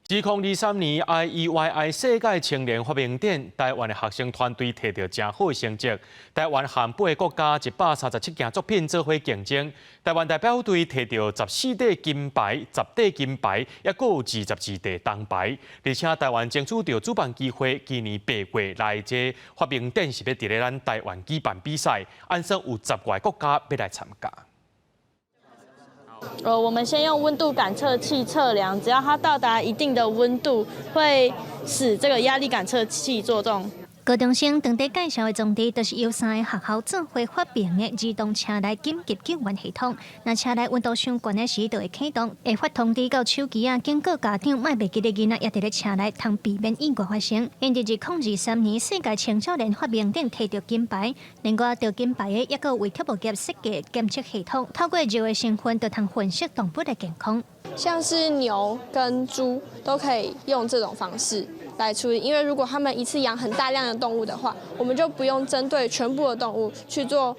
2023年 IEYI 世界青年发明展，台湾的学生团队摕到真好的成绩。台湾和8个国家137件作品做伙竞争，台湾代表队摕到14块金牌、10块金牌，也阁有22块铜牌。而且台湾争取到主办机会，今年8月来这发明展是要伫咧咱台湾举办比赛，按说有10个国家要来参加。 我们先用温度感测器测量，只要它到达一定的温度，会使这个压力感测器作动。高中生当地介绍的重点，就是由3个学校做伙发明的自动车内紧急救援系统。那车内温度上悬的时，就会启动，会发通知到手机啊，警告家长莫袂记得囡仔也伫咧车内，通避免意外发生。因伫2023年世界青少年发明展摕到金牌，另外得金牌的，也有为特务局设计监测系统，透过热的成分，就通分析动物的健康。像是牛跟猪都可以用这种方式来处理，因为如果他们一次养很大量的动物的话，我们就不用针对全部的动物去做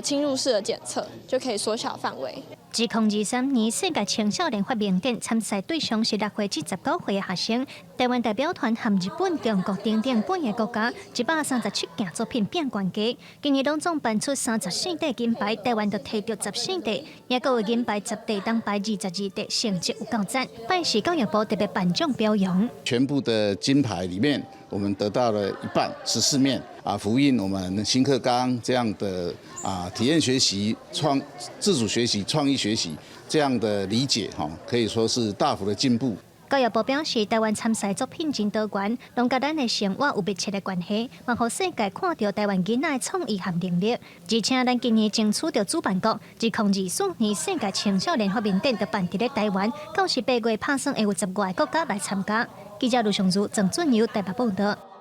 侵入式的检测，就可以缩小范围。2023年世界青少年发明展参赛对象是6岁至19岁的学生，台湾代表团和日本、中国等8个国家137件作品变冠军，今年拢总办出34块金牌，台湾就摕到14块，也有银牌、10块、铜牌、22块，成绩有够赞，拜市教育部特别颁奖表扬。全部的金牌里面，我们得到了一半14面呼应我们新课纲这样的体验学习、自主学习、创意学习这样的理解可以说是大幅的进步。教育部表示，台湾参赛作品真多元，拢甲咱的生活有密切的关系，望互世界看到台湾囡仔的创意和能力。而且，咱今年争取到主办国2024年世界青少年发明展，就办伫咧台湾，到时8月拍算会有10外国家来参加。记者卢尚如、郑俊尧台北报道。